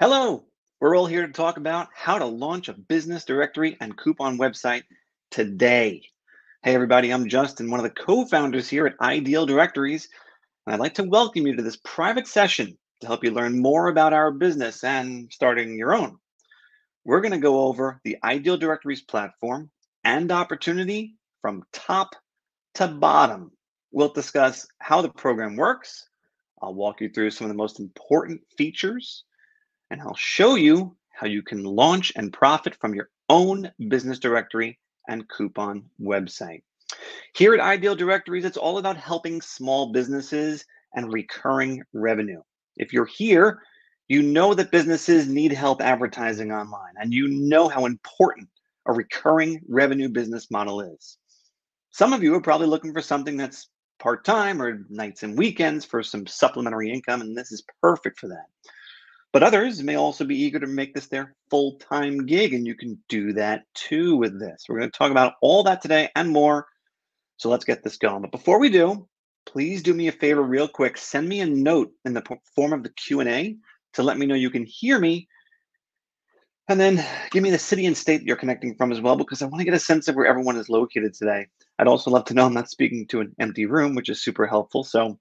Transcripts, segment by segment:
Hello, we're all here to talk about how to launch a business directory and coupon website today. Hey, everybody, I'm Justin, one of the co founders here at Ideal Directories, and I'd like to welcome you to this private session to help you learn more about our business and starting your own. We're going to go over the Ideal Directories platform and opportunity from top to bottom. We'll discuss how the program works. I'll walk you through some of the most important features and I'll show you how you can launch and profit from your own business directory and coupon website. Here at Ideal Directories, it's all about helping small businesses and recurring revenue. If you're here, you know that businesses need help advertising online, and you know how important a recurring revenue business model is. Some of you are probably looking for something that's part time or nights and weekends for some supplementary income, and this is perfect for that. But others may also be eager to make this their full time gig, and you can do that too with this. We're going to talk about all that today and more. So let's get this going. But before we do, please do me a favor real quick. Send me a note in the form of the Q&A to let me know you can hear me. And then give me the city and state that you're connecting from as well, because I want to get a sense of where everyone is located today. I'd also love to know I'm not speaking to an empty room, which is super helpful. So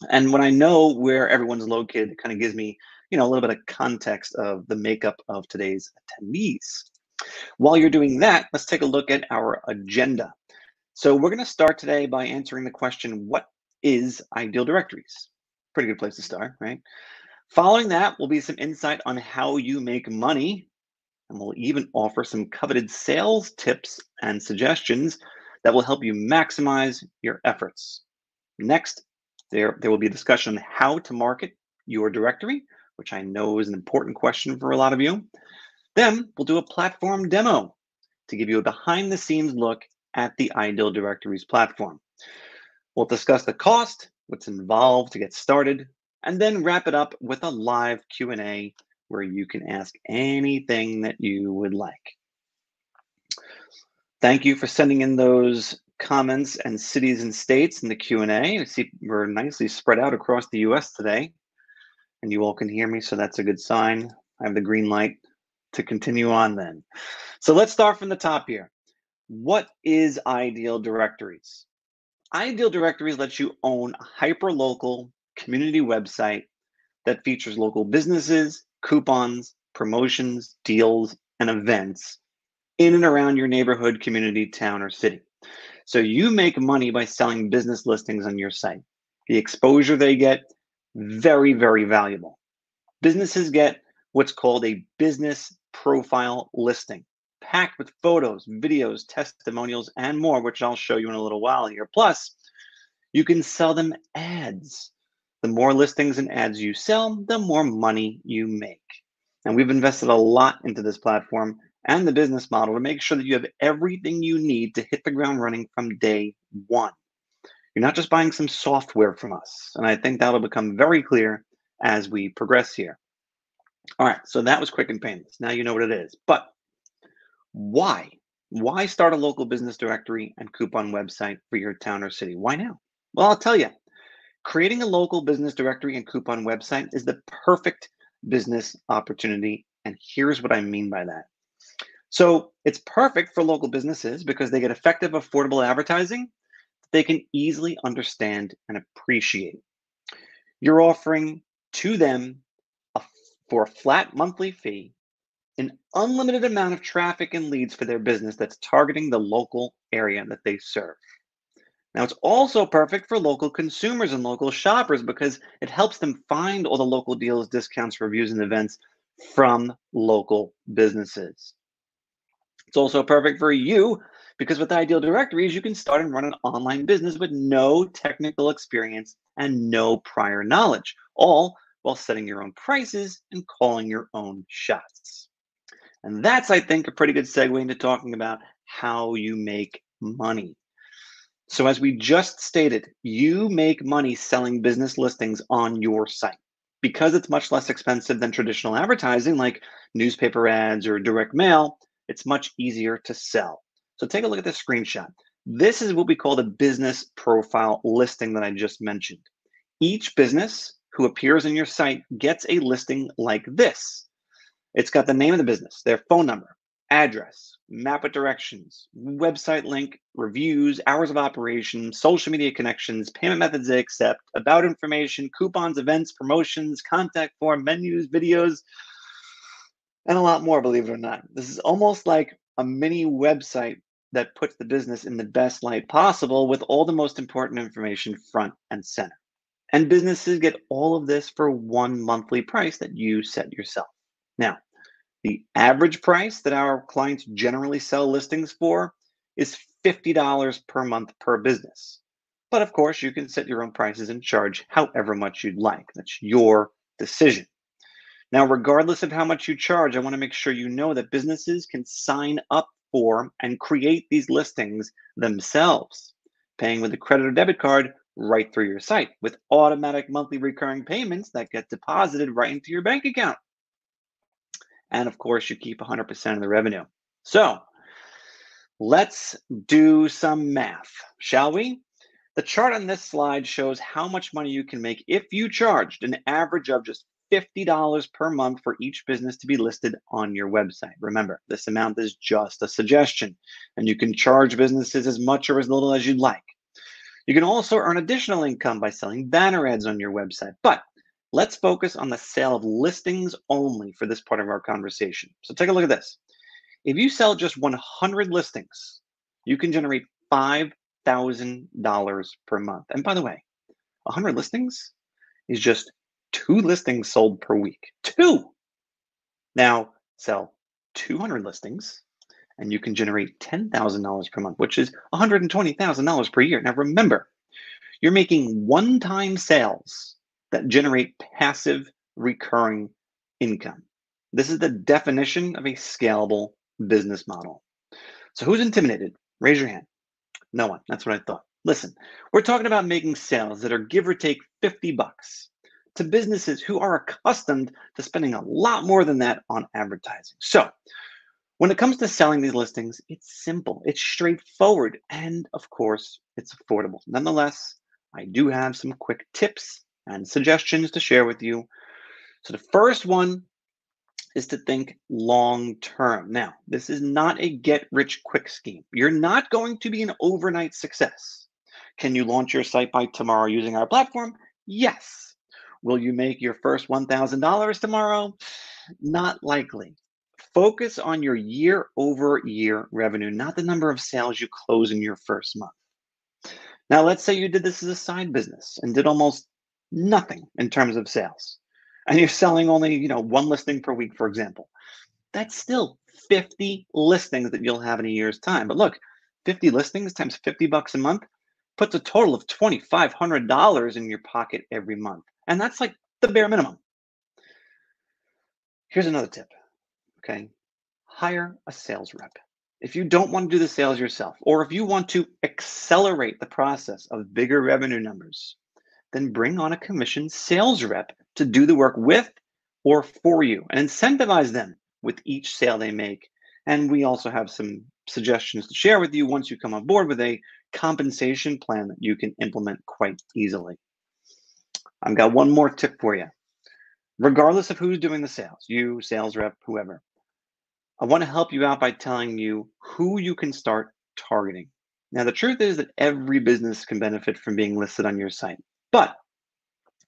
and when I know where everyone's located, it kind of gives me, a little bit of context of the makeup of today's attendees. While you're doing that, let's take a look at our agenda. So we're going to start today by answering the question, what is Ideal Directories? Pretty good place to start, right? Following that will be some insight on how you make money, and we'll even offer some coveted sales tips and suggestions that will help you maximize your efforts. Next, there will be a discussion on how to market your directory, which I know is an important question for a lot of you. Then we'll do a platform demo to give you a behind the scenes look at the Ideal Directories platform. We'll discuss the cost, what's involved to get started, and then wrap it up with a live Q&A where you can ask anything that you would like. Thank you for sending in those comments and cities and states in the Q&A. I see we're nicely spread out across the US today, and you all can hear me, so that's a good sign. I have the green light to continue on then. So let's start from the top here. What is Ideal Directories? Ideal Directories lets you own a hyper-local community website that features local businesses, coupons, promotions, deals, and events in and around your neighborhood, community, town, or city. So you make money by selling business listings on your site. The exposure they get, very, very valuable. Businesses get what's called a business profile listing, packed with photos, videos, testimonials, and more, which I'll show you in a little while here. Plus, you can sell them ads. The more listings and ads you sell, the more money you make. And we've invested a lot into this platform and the business model to make sure that you have everything you need to hit the ground running from day one. You're not just buying some software from us. And I think that'll become very clear as we progress here. All right, so that was quick and painless. Now you know what it is. But why? Why start a local business directory and coupon website for your town or city? Why now? Well, I'll tell you. Creating a local business directory and coupon website is the perfect business opportunity. And here's what I mean by that. So it's perfect for local businesses because they get effective, affordable advertising that they can easily understand and appreciate. You're offering to them for a flat monthly fee an unlimited amount of traffic and leads for their business that's targeting the local area that they serve. Now, it's also perfect for local consumers and local shoppers because it helps them find all the local deals, discounts, reviews, and events from local businesses. It's also perfect for you because with Ideal Directories, you can start and run an online business with no technical experience and no prior knowledge, all while setting your own prices and calling your own shots. And that's, I think, a pretty good segue into talking about how you make money. So as we just stated, you make money selling business listings on your site. Because it's much less expensive than traditional advertising like newspaper ads or direct mail, it's much easier to sell. So take a look at this screenshot. This is what we call the business profile listing that I just mentioned. Each business who appears on your site gets a listing like this. It's got the name of the business, their phone number, address, map with directions, website link, reviews, hours of operation, social media connections, payment methods they accept, about information, coupons, events, promotions, contact form, menus, videos, and a lot more, believe it or not. This is almost like a mini website that puts the business in the best light possible with all the most important information front and center. And businesses get all of this for one monthly price that you set yourself. Now, the average price that our clients generally sell listings for is $50 per month per business. But of course, you can set your own prices and charge however much you'd like. That's your decision. Now, regardless of how much you charge, I want to make sure you know that businesses can sign up for and create these listings themselves, paying with a credit or debit card right through your site with automatic monthly recurring payments that get deposited right into your bank account. And of course, you keep 100% of the revenue. So let's do some math, shall we? The chart on this slide shows how much money you can make if you charged an average of just $50 per month for each business to be listed on your website. Remember, this amount is just a suggestion, and you can charge businesses as much or as little as you'd like. You can also earn additional income by selling banner ads on your website, but let's focus on the sale of listings only for this part of our conversation. So take a look at this. If you sell just 100 listings, you can generate $5,000 per month. And by the way, 100 listings is just 2 listings sold per week. Two. Now sell 200 listings and you can generate $10,000 per month, which is $120,000 per year. Now remember, you're making one-time sales that generate passive recurring income. This is the definition of a scalable business model. So who's intimidated? Raise your hand. No one. That's what I thought. Listen, we're talking about making sales that are give or take 50 bucks to businesses who are accustomed to spending a lot more than that on advertising. So when it comes to selling these listings, it's simple, it's straightforward, and of course, it's affordable. Nonetheless, I do have some quick tips and suggestions to share with you. So the first one is to think long term. Now, this is not a get rich quick scheme. You're not going to be an overnight success. Can you launch your site by tomorrow using our platform? Yes. Will you make your first $1,000 tomorrow? Not likely. Focus on your year over year revenue, not the number of sales you close in your first month. Now, let's say you did this as a side business and did almost nothing in terms of sales, and you're selling only, one listing per week, for example. That's still 50 listings that you'll have in a year's time. But look, 50 listings times 50 bucks a month puts a total of $2,500 in your pocket every month. And that's like the bare minimum. Here's another tip, okay? Hire a sales rep. If you don't want to do the sales yourself, or if you want to accelerate the process of bigger revenue numbers, then bring on a commissioned sales rep to do the work with or for you and incentivize them with each sale they make. And we also have some suggestions to share with you once you come on board with a compensation plan that you can implement quite easily. I've got one more tip for you. Regardless of who's doing the sales, you, sales rep, whoever, I want to help you out by telling you who you can start targeting. Now, the truth is that every business can benefit from being listed on your site, but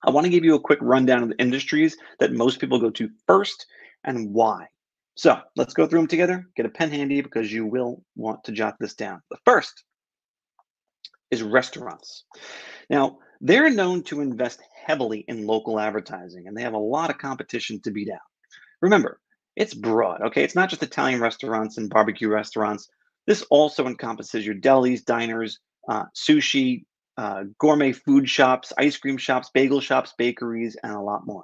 I want to give you a quick rundown of the industries that most people go to first and why. So let's go through them together. Get a pen handy because you will want to jot this down. The first is restaurants. Now, they're known to invest heavily in local advertising, and they have a lot of competition to beat out. Remember, it's broad, okay? It's not just Italian restaurants and barbecue restaurants. This also encompasses your delis, diners, sushi, gourmet food shops, ice cream shops, bagel shops, bakeries, and a lot more.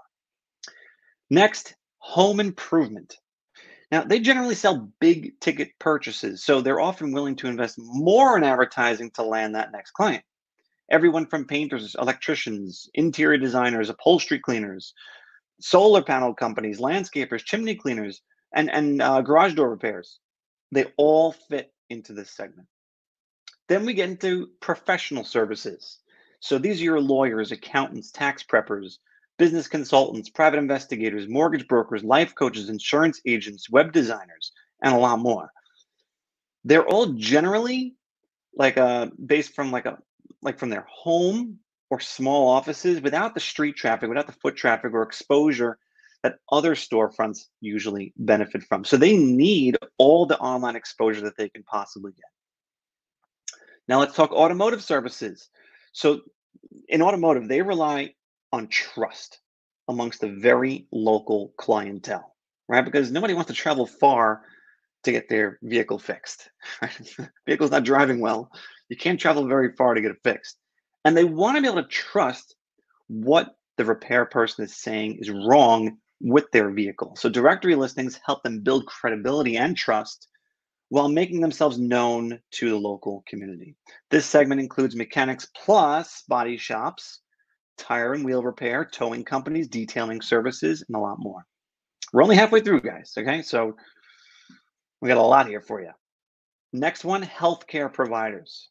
Next, home improvement. Now, they generally sell big ticket purchases, so they're often willing to invest more in advertising to land that next client. Everyone from painters, electricians, interior designers, upholstery cleaners, solar panel companies, landscapers, chimney cleaners, and garage door repairs. They all fit into this segment. Then we get into professional services. So these are your lawyers, accountants, tax preppers, business consultants, private investigators, mortgage brokers, life coaches, insurance agents, web designers, and a lot more. They're all generally based from from their home or small offices without the street traffic, without the foot traffic or exposure that other storefronts usually benefit from. So they need all the online exposure that they can possibly get. Now let's talk automotive services. So in automotive, they rely on trust amongst a very local clientele, right? Because nobody wants to travel far to get their vehicle fixed. Right? Vehicle's not driving well. You can't travel very far to get it fixed. And they want to be able to trust what the repair person is saying is wrong with their vehicle. So directory listings help them build credibility and trust while making themselves known to the local community. This segment includes mechanics plus body shops, tire and wheel repair, towing companies, detailing services, and a lot more. We're only halfway through, guys. Okay, so we got a lot here for you. Next one, healthcare providers.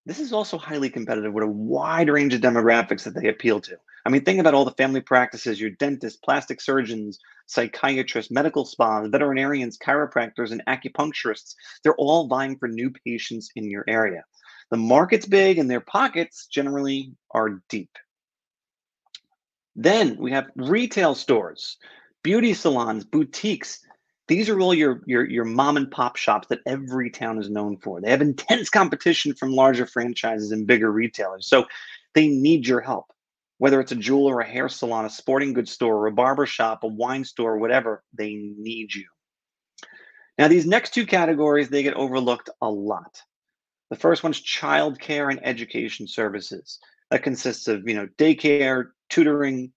This is also highly competitive with a wide range of demographics that they appeal to. I mean, think about all the family practices, your dentists, plastic surgeons, psychiatrists, medical spas, veterinarians, chiropractors, and acupuncturists. They're all vying for new patients in your area. The market's big and their pockets generally are deep. Then we have retail stores, beauty salons, boutiques. These are all your mom and pop shops that every town is known for. They have intense competition from larger franchises and bigger retailers. So they need your help. Whether it's a jeweler, a hair salon, a sporting goods store, a barber shop, a wine store, whatever, they need you. Now, these next two categories, they get overlooked a lot. The first one's childcare and education services. That consists of, daycare, tutoring,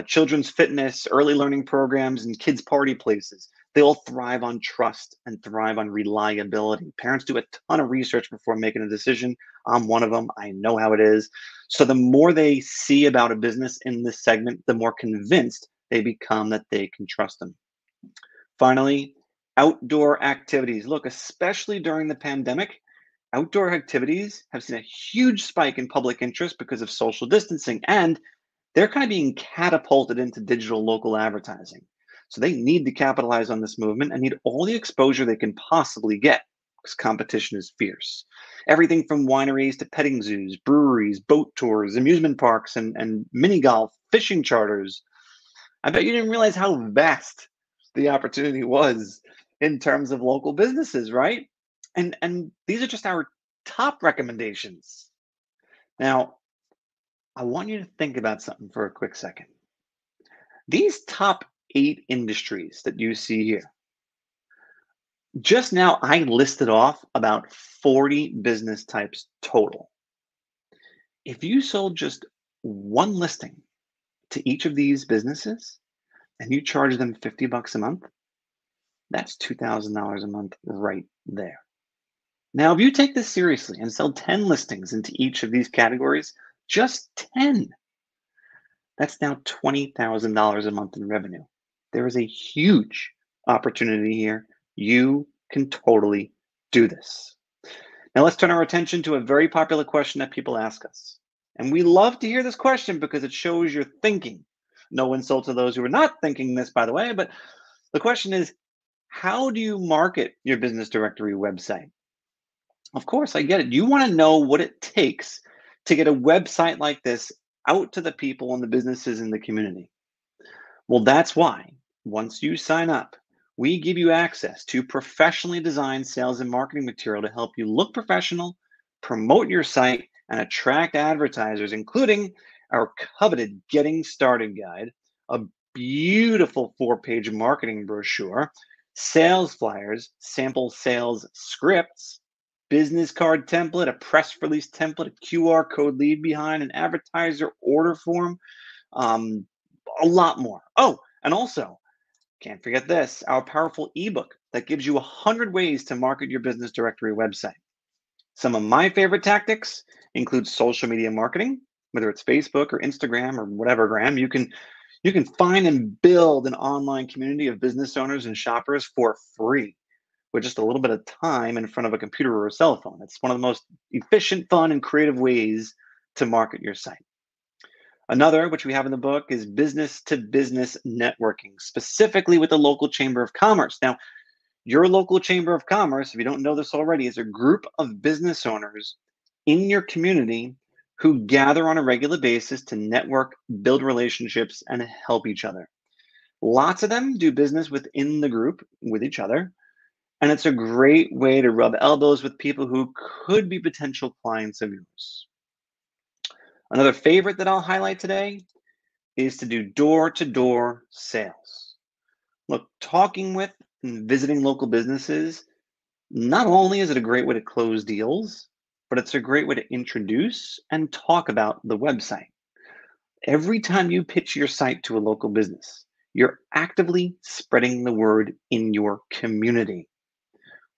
children's fitness, early learning programs, and kids' party places. They all thrive on trust and thrive on reliability. Parents do a ton of research before making a decision. I'm one of them. I know how it is. So the more they see about a business in this segment, the more convinced they become that they can trust them. Finally, outdoor activities. Look, especially during the pandemic, outdoor activities have seen a huge spike in public interest because of social distancing, and they're kind of being catapulted into digital local advertising. So they need to capitalize on this movement and need all the exposure they can possibly get because competition is fierce. Everything from wineries to petting zoos, breweries, boat tours, amusement parks, and mini golf, fishing charters. I bet you didn't realize how vast the opportunity was in terms of local businesses, right? And these are just our top recommendations. Now, I want you to think about something for a quick second. These top 8 industries that you see here, just now I listed off about 40 business types total. If you sold just one listing to each of these businesses and you charge them $50 a month, that's $2,000 a month right there. Now, if you take this seriously and sell 10 listings into each of these categories, just 10, that's now $20,000 a month in revenue. There is a huge opportunity here. You can totally do this. Now let's turn our attention to a very popular question that people ask us. And we love to hear this question because it shows you're thinking. No insult to those who are not thinking this, by the way, but the question is, how do you market your business directory website? Of course, I get it. You want to know what it takes to get a website like this out to the people and the businesses in the community. Well, that's why once you sign up, we give you access to professionally designed sales and marketing material to help you look professional, promote your site, and attract advertisers, including our coveted Getting Started Guide, a beautiful 4-page marketing brochure, sales flyers, sample sales scripts, business card template, a press release template, a QR code leave behind, an advertiser order form, a lot more. Oh, and also, can't forget this, our powerful ebook that gives you 100 ways to market your business directory website. Some of my favorite tactics include social media marketing, whether it's Facebook or Instagram or whatever gram. You can find and build an online community of business owners and shoppers for free with just a little bit of time in front of a computer or a cell phone. It's one of the most efficient, fun, and creative ways to market your site. Another, which we have in the book, is business to business networking, specifically with the local chamber of commerce. Now, your local chamber of commerce, if you don't know this already, is a group of business owners in your community who gather on a regular basis to network, build relationships, and help each other. Lots of them do business within the group with each other, and it's a great way to rub elbows with people who could be potential clients of yours. Another favorite that I'll highlight today is to do door to door sales. Look, talking with and visiting local businesses, not only is it a great way to close deals, but it's a great way to introduce and talk about the website. Every time you pitch your site to a local business, you're actively spreading the word in your community.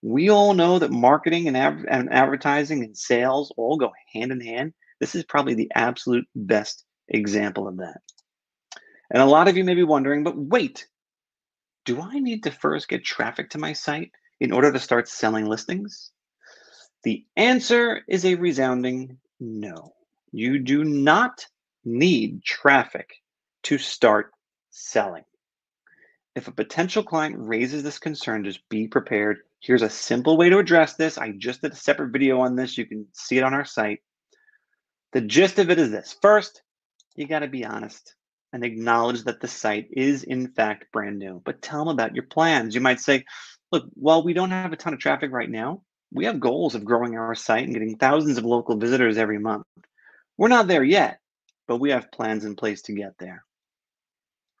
We all know that marketing and advertising and sales all go hand in hand. This is probably the absolute best example of that. And a lot of you may be wondering, but wait, do I need to first get traffic to my site in order to start selling listings? The answer is a resounding no. You do not need traffic to start selling. If a potential client raises this concern, just be prepared. Here's a simple way to address this. I just did a separate video on this. You can see it on our site. The gist of it is this. First, you got to be honest and acknowledge that the site is in fact brand new, but tell them about your plans. You might say, look, while we don't have a ton of traffic right now, we have goals of growing our site and getting thousands of local visitors every month. We're not there yet, but we have plans in place to get there.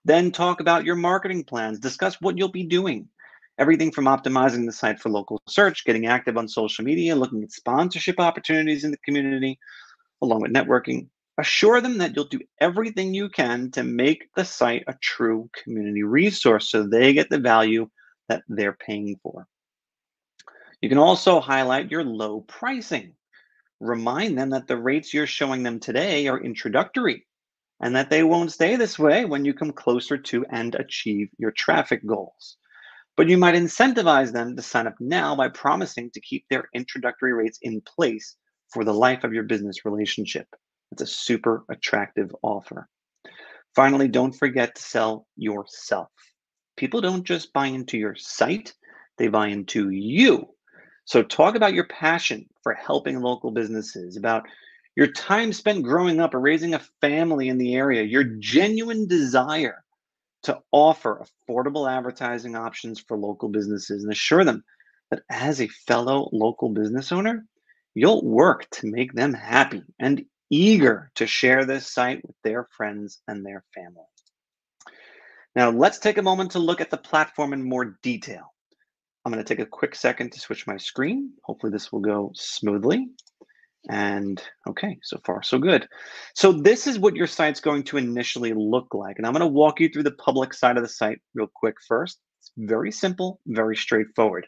Then talk about your marketing plans. Discuss what you'll be doing. Everything from optimizing the site for local search, getting active on social media, looking at sponsorship opportunities in the community, along with networking. Assure them that you'll do everything you can to make the site a true community resource so they get the value that they're paying for. You can also highlight your low pricing. Remind them that the rates you're showing them today are introductory and that they won't stay this way when you come closer to and achieve your traffic goals. But you might incentivize them to sign up now by promising to keep their introductory rates in place for the life of your business relationship. It's a super attractive offer. Finally, don't forget to sell yourself. People don't just buy into your site, they buy into you. So talk about your passion for helping local businesses, about your time spent growing up or raising a family in the area, your genuine desire to offer affordable advertising options for local businesses, and assure them that as a fellow local business owner, you'll work to make them happy and eager to share this site with their friends and their family. Now, let's take a moment to look at the platform in more detail. I'm going to take a quick second to switch my screen. Hopefully, this will go smoothly. And okay, so far so good. So this is what your site's going to initially look like. And I'm going to walk you through the public side of the site real quick first. It's very simple, very straightforward.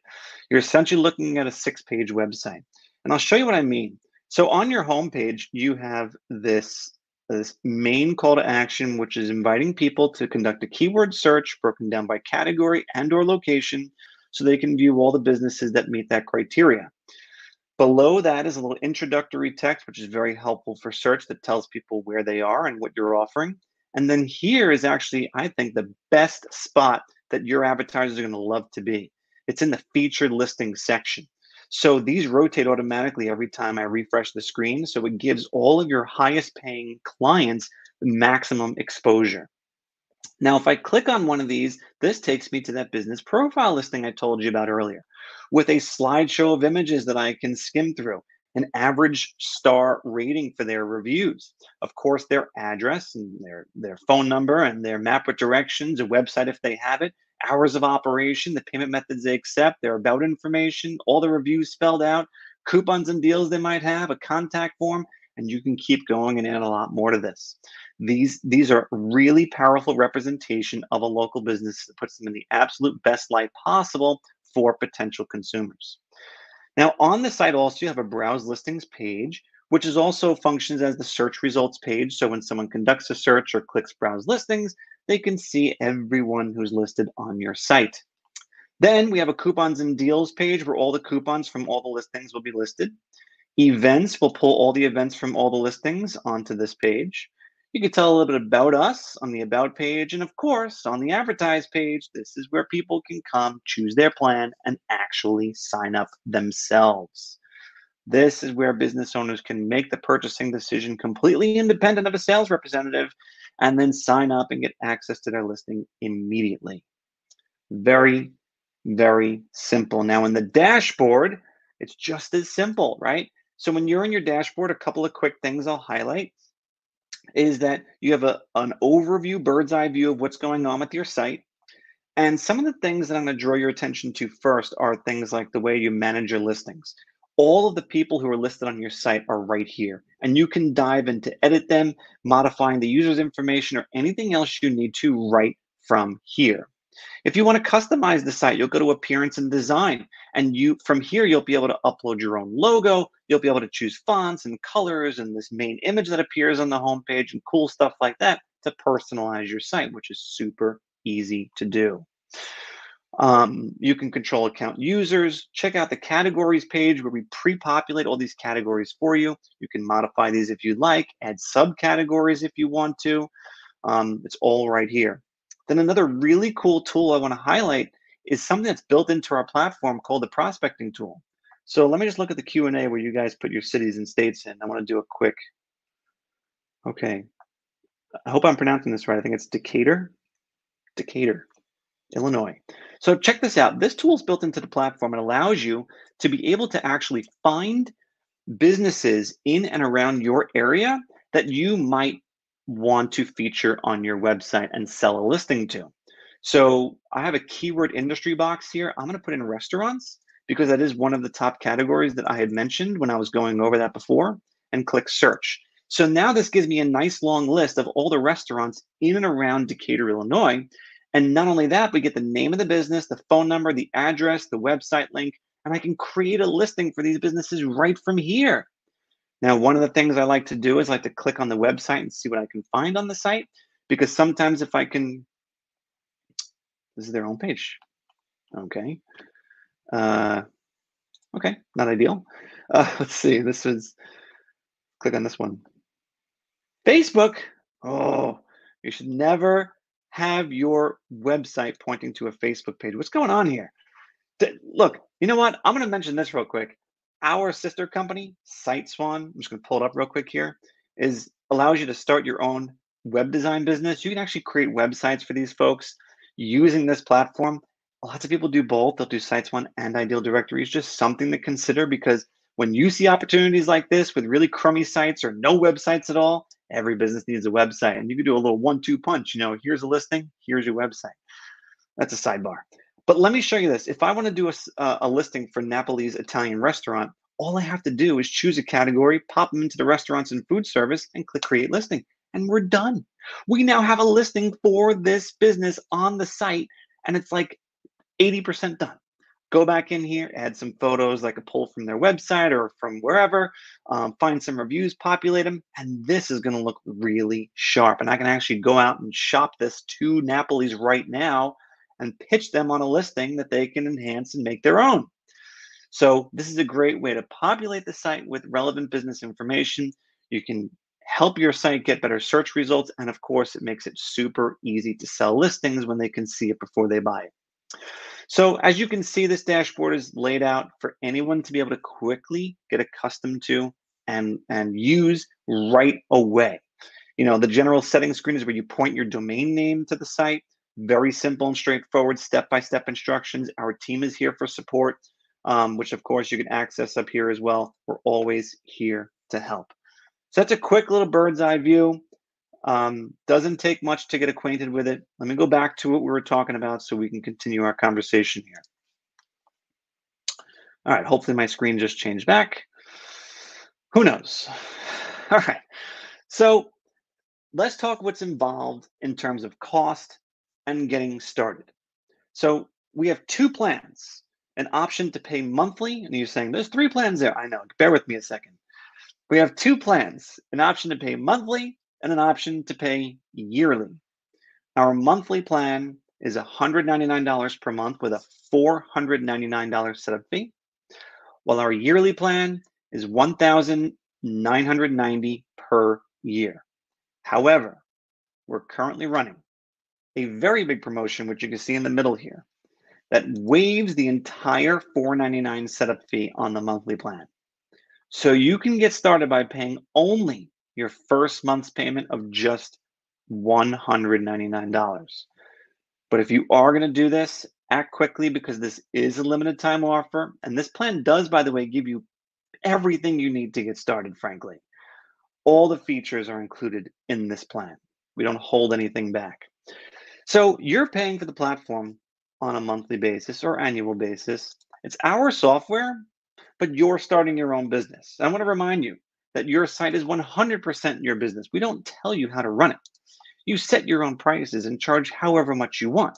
You're essentially looking at a 6-page website. And I'll show you what I mean. So on your homepage, you have this main call to action, which is inviting people to conduct a keyword search broken down by category and or location so they can view all the businesses that meet that criteria. Below that is a little introductory text, which is very helpful for search that tells people where they are and what you're offering. And then here is actually, I think, the best spot that your advertisers are going to love to be. It's in the featured listing section. So these rotate automatically every time I refresh the screen. So it gives all of your highest paying clients maximum exposure. Now, if I click on one of these, this takes me to that business profile listing I told you about earlier, with a slideshow of images that I can skim through, an average star rating for their reviews, of course, their address and their phone number and their map with directions, a website if they have it, hours of operation, the payment methods they accept, their about information, all the reviews spelled out, coupons and deals they might have, a contact form, and you can keep going and add a lot more to this. These are really powerful representation of a local business that puts them in the absolute best light possible for potential consumers. Now, on the site also, you have a browse listings page, which is also functions as the search results page. So when someone conducts a search or clicks browse listings, they can see everyone who's listed on your site. Then we have a coupons and deals page where all the coupons from all the listings will be listed. Events will pull all the events from all the listings onto this page. You can tell a little bit about us on the About page. And of course, on the Advertise page, this is where people can come, choose their plan, and actually sign up themselves. This is where business owners can make the purchasing decision completely independent of a sales representative and then sign up and get access to their listing immediately. Very, very simple. Now, in the dashboard, it's just as simple, right? So, when you're in your dashboard, a couple of quick things I'll highlight is that you have an overview, bird's eye view of what's going on with your site. And some of the things that I'm going to draw your attention to first are things like the way you manage your listings. All of the people who are listed on your site are right here, and you can dive in to edit them, modifying the user's information or anything else you need to right from here. If you want to customize the site, you'll go to Appearance and Design, and you from here you'll be able to upload your own logo. You'll be able to choose fonts and colors and this main image that appears on the homepage and cool stuff like that to personalize your site, which is super easy to do. You can control account users. Check out the categories page where we pre-populate all these categories for you. You can modify these if you like, add subcategories if you want to. It's all right here. Then another really cool tool I want to highlight is something that's built into our platform called the prospecting tool. So let me just look at the Q&A where you guys put your cities and states in. I want to do a quick, okay. I hope I'm pronouncing this right. I think it's Decatur, Illinois. So check this out. This tool is built into the platform and allows you to be able to actually find businesses in and around your area that you might want to feature on your website and sell a listing to. So I have a keyword industry box here. I'm going to put in restaurants because that is one of the top categories that I had mentioned when I was going over that before, and click search. So now this gives me a nice long list of all the restaurants in and around Decatur, Illinois. And not only that, we get the name of the business, the phone number, the address, the website link, and I can create a listing for these businesses right from here. Now, one of the things I like to do is like to click on the website and see what I can find on the site, because sometimes if I can, this is their own page. Okay. Okay, not ideal. Let's see, click on this one. Facebook. Oh, you should never have your website pointing to a Facebook page. What's going on here? Look, you know what? I'm going to mention this real quick. Our sister company, SiteSwan, I'm just going to pull it up real quick here, is allows you to start your own web design business. You can actually create websites for these folks using this platform. Lots of people do both. They'll do SiteSwan and Ideal Directories. Just something to consider, because when you see opportunities like this with really crummy sites or no websites at all, every business needs a website. And you can do a little 1-2 punch. Here's a listing, here's your website. That's a sidebar. But let me show you this. If I want to do a listing for Napoli's Italian restaurant, all I have to do is choose a category, pop them into the restaurants and food service, and click create listing. And we're done. We now have a listing for this business on the site, and it's like 80% done. Go back in here, add some photos like a pull from their website or from wherever, find some reviews, populate them, and this is going to look really sharp. And I can actually go out and shop this to Napoli's right now and pitch them on a listing that they can enhance and make their own. So this is a great way to populate the site with relevant business information. You can help your site get better search results. And of course, it makes it super easy to sell listings when they can see it before they buy it. So as you can see, this dashboard is laid out for anyone to be able to quickly get accustomed to and use right away. The general settings screen is where you point your domain name to the site. Very simple and straightforward, step-by-step instructions. Our team is here for support, which of course you can access up here as well. We're always here to help. So that's a quick little bird's eye view. Doesn't take much to get acquainted with it. Let me go back to what we were talking about so we can continue our conversation here. All right, hopefully my screen just changed back. Who knows? All right, so let's talk what's involved in terms of cost and getting started. So we have 2 plans, an option to pay monthly, and you're saying there's 3 plans there. I know, bear with me a second. We have 2 plans, an option to pay monthly and an option to pay yearly. Our monthly plan is $199 per month with a $499 setup fee, while our yearly plan is $1,990 per year. However, we're currently running a very big promotion, which you can see in the middle here, that waives the entire $4.99 setup fee on the monthly plan. So you can get started by paying only your first month's payment of just $199. But if you are going to do this, act quickly because this is a limited time offer. And this plan does, by the way, give you everything you need to get started, frankly. All the features are included in this plan. We don't hold anything back. So you're paying for the platform on a monthly basis or annual basis. It's our software, but you're starting your own business. I want to remind you that your site is 100% your business. We don't tell you how to run it. You set your own prices and charge however much you want.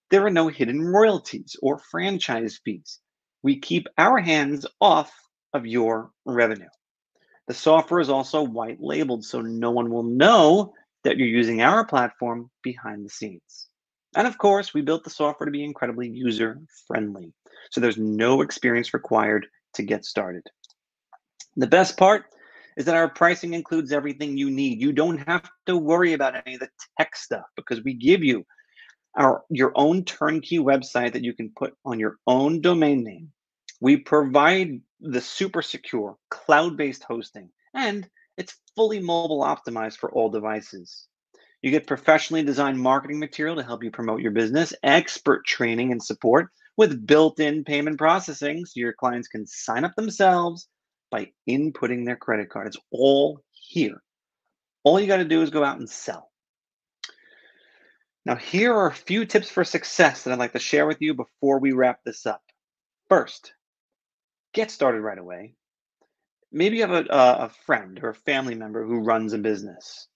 There are no hidden royalties or franchise fees. We keep our hands off of your revenue. The software is also white labeled, so no one will know that you're using our platform behind the scenes. And of course, we built the software to be incredibly user friendly, so there's no experience required to get started. The best part is that our pricing includes everything you need. You don't have to worry about any of the tech stuff because we give you your own turnkey website that you can put on your own domain name. We provide the super secure cloud-based hosting, and it's fully mobile optimized for all devices. You get professionally designed marketing material to help you promote your business, expert training and support with built-in payment processing so your clients can sign up themselves by inputting their credit card. It's all here. All you got to do is go out and sell. Now, here are a few tips for success that I'd like to share with you before we wrap this up. First, get started right away. Maybe you have a friend or a family member who runs a business.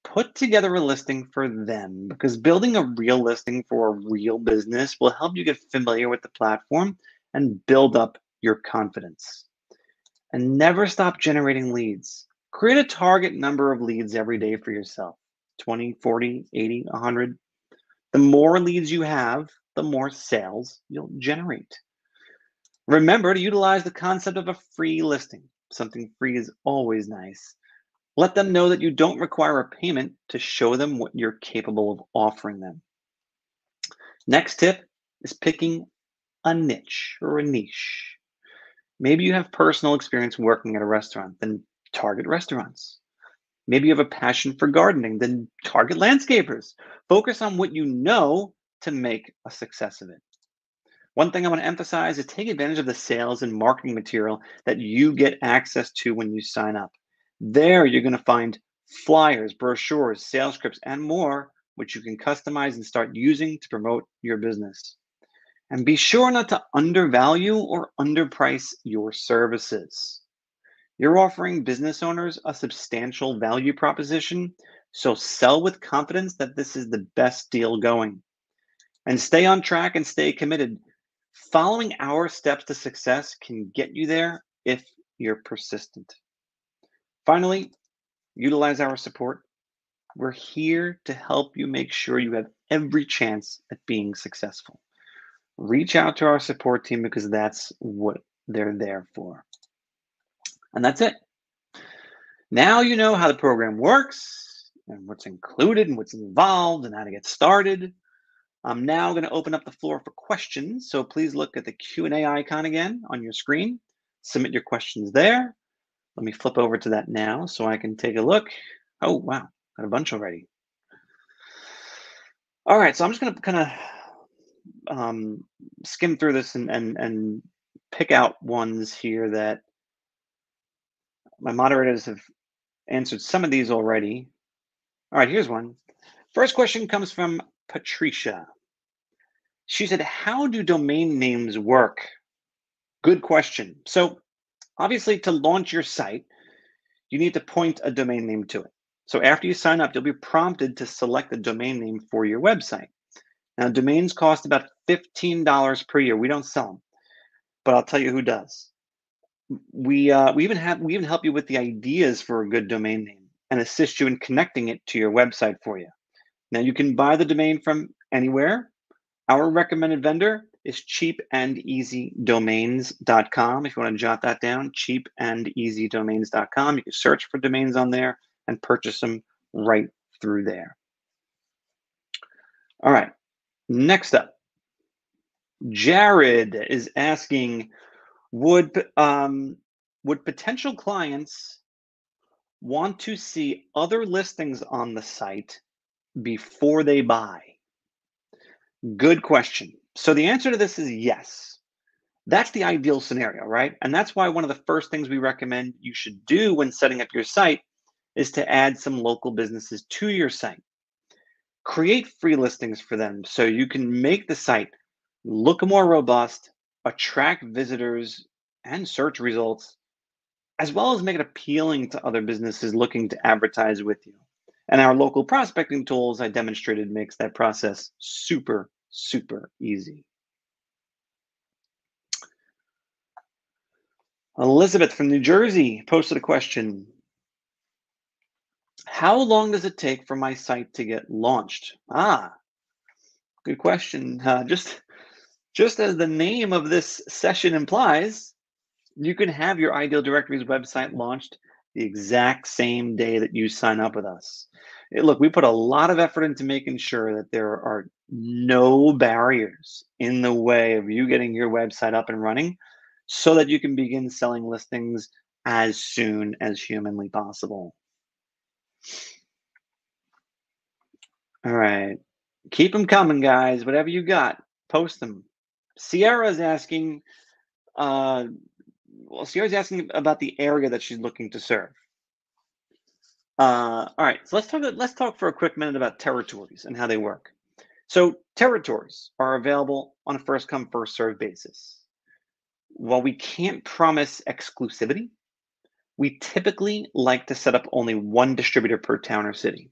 Put together a listing for them because building a real listing for a real business will help you get familiar with the platform and build up your confidence. And never stop generating leads. Create a target number of leads every day for yourself 20, 40, 80, 100. The more leads you have, the more sales you'll generate. Remember to utilize the concept of a free listing. Something free is always nice. Let them know that you don't require a payment to show them what you're capable of offering them. Next tip is picking a niche or a niche. Maybe you have personal experience working at a restaurant, then target restaurants. Maybe you have a passion for gardening, then target landscapers. Focus on what you know to make a success of it. One thing I want to emphasize is take advantage of the sales and marketing material that you get access to when you sign up. There, you're going to find flyers, brochures, sales scripts, and more, which you can customize and start using to promote your business. And be sure not to undervalue or underprice your services. You're offering business owners a substantial value proposition, so sell with confidence that this is the best deal going. And stay on track and stay committed. Following our steps to success can get you there if you're persistent. Finally, utilize our support. We're here to help you make sure you have every chance at being successful. Reach out to our support team because that's what they're there for. And that's it. Now you know how the program works and what's included and what's involved and how to get started. I'm now going to open up the floor for questions. So please look at the Q&A icon again on your screen. Submit your questions there. Let me flip over to that now so I can take a look. Oh, wow. Got a bunch already. All right. So I'm just going to kind of skim through this and pick out ones here that my moderators have answered some of these already. All right. Here's one. First question comes from Patricia. She said, how do domain names work? Good question. So obviously to launch your site, you need to point a domain name to it. So after you sign up, you'll be prompted to select a domain name for your website. Now domains cost about $15 per year. We don't sell them, but I'll tell you who does. We even help you with the ideas for a good domain name and assist you in connecting it to your website for you. Now you can buy the domain from anywhere. Our recommended vendor is cheapandeasydomains.com. If you want to jot that down, cheapandeasydomains.com. You can search for domains on there and purchase them right through there. All right, next up, Jared is asking, would potential clients want to see other listings on the site before they buy? Good question. So the answer to this is yes. That's the ideal scenario, right? And that's why one of the first things we recommend you should do when setting up your site is to add some local businesses to your site. Create free listings for them so you can make the site look more robust, attract visitors and search results, as well as make it appealing to other businesses looking to advertise with you. And our local prospecting tools I demonstrated makes that process super, super easy. Elizabeth from New Jersey posted a question. How long does it take for my site to get launched? Good question. Just as the name of this session implies, you can have your Ideal Directories website launched the exact same day that you sign up with us. Look, we put a lot of effort into making sure that there are no barriers in the way of you getting your website up and running so that you can begin selling listings as soon as humanly possible. All right. Keep them coming, guys. Whatever you got, post them. Sierra is asking, uh, Sierra's asking about the area that she's looking to serve. All right, so let's talk for a quick minute about territories and how they work. So territories are available on a first come first served basis. While we can't promise exclusivity, we typically like to set up only one distributor per town or city.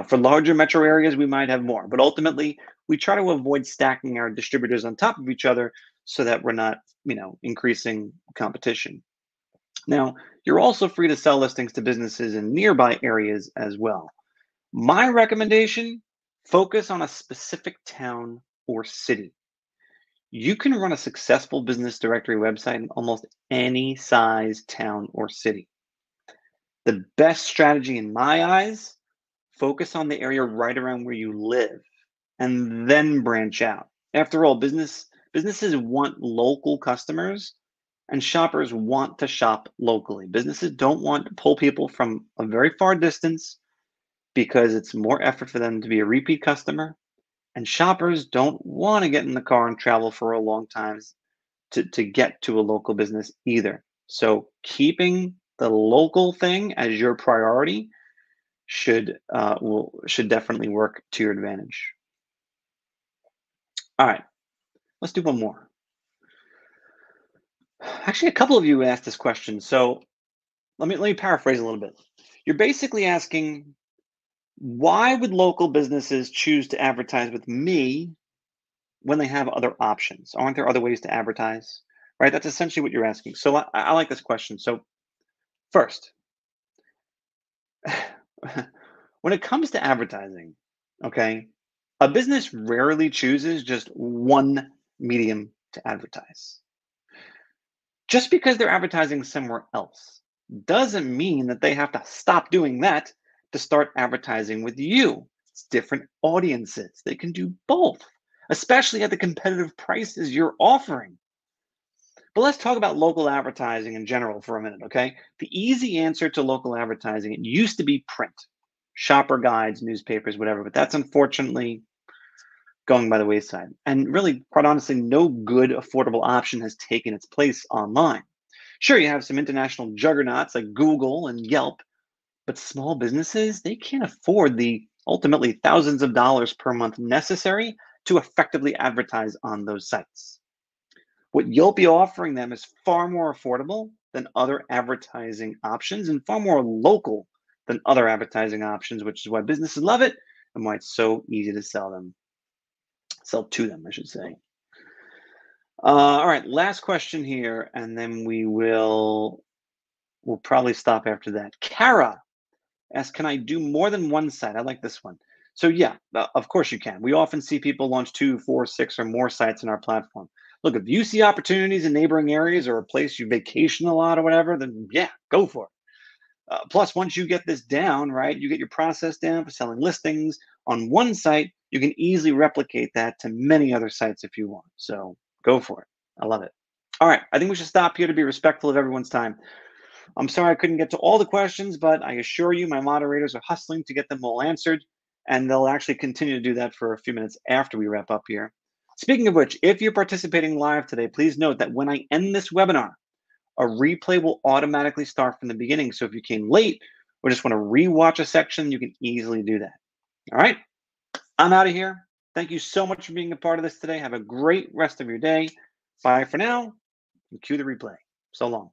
For larger metro areas, we might have more, but ultimately, we try to avoid stacking our distributors on top of each other so that we're not, increasing competition. Now, you're also free to sell listings to businesses in nearby areas as well. My recommendation, focus on a specific town or city. You can run a successful business directory website in almost any size town or city. The best strategy in my eyes, focus on the area right around where you live and then branch out. After all, businesses want local customers and shoppers want to shop locally. Businesses don't want to pull people from a very far distance because it's more effort for them to be a repeat customer. And shoppers don't want to get in the car and travel for a long time to get to a local business either. So keeping the local thing as your priority should definitely work to your advantage. All right, let's do one more. Actually, a couple of you asked this question, so let me paraphrase a little bit. You're basically asking, why would local businesses choose to advertise with me when they have other options? Aren't there other ways to advertise? Right? That's essentially what you're asking. So I like this question. So first, when it comes to advertising, okay, a business rarely chooses just one medium to advertise. Just because they're advertising somewhere else doesn't mean that they have to stop doing that to start advertising with you. It's different audiences. They can do both, especially at the competitive prices you're offering. But let's talk about local advertising in general for a minute, okay? The easy answer to local advertising, it used to be print, shopper guides, newspapers, whatever, but that's unfortunately going by the wayside. And really, quite honestly, no good affordable option has taken its place online. Sure, you have some international juggernauts like Google and Yelp, but small businesses, they can't afford the ultimately thousands of dollars per month necessary to effectively advertise on those sites. What you'll be offering them is far more affordable than other advertising options and far more local than other advertising options, which is why businesses love it and why it's so easy to sell to them, I should say. All right, last question here, and then we'll probably stop after that. Kara asks, can I do more than one site? I like this one. So yeah, of course you can. We often see people launch 2, 4, 6, or more sites in our platform. Look, if you see opportunities in neighboring areas or a place you vacation a lot or whatever, then yeah, go for it. Plus, once you get this down, right, you get your process down for selling listings on one site, you can easily replicate that to many other sites if you want. So go for it. I love it. All right, I think we should stop here to be respectful of everyone's time. I'm sorry I couldn't get to all the questions, but I assure you my moderators are hustling to get them all answered, and they'll actually continue to do that for a few minutes after we wrap up here. Speaking of which, if you're participating live today, please note that when I end this webinar, a replay will automatically start from the beginning. So if you came late or just want to rewatch a section, you can easily do that. All right, I'm out of here. Thank you so much for being a part of this today. Have a great rest of your day. Bye for now, and cue the replay. So long.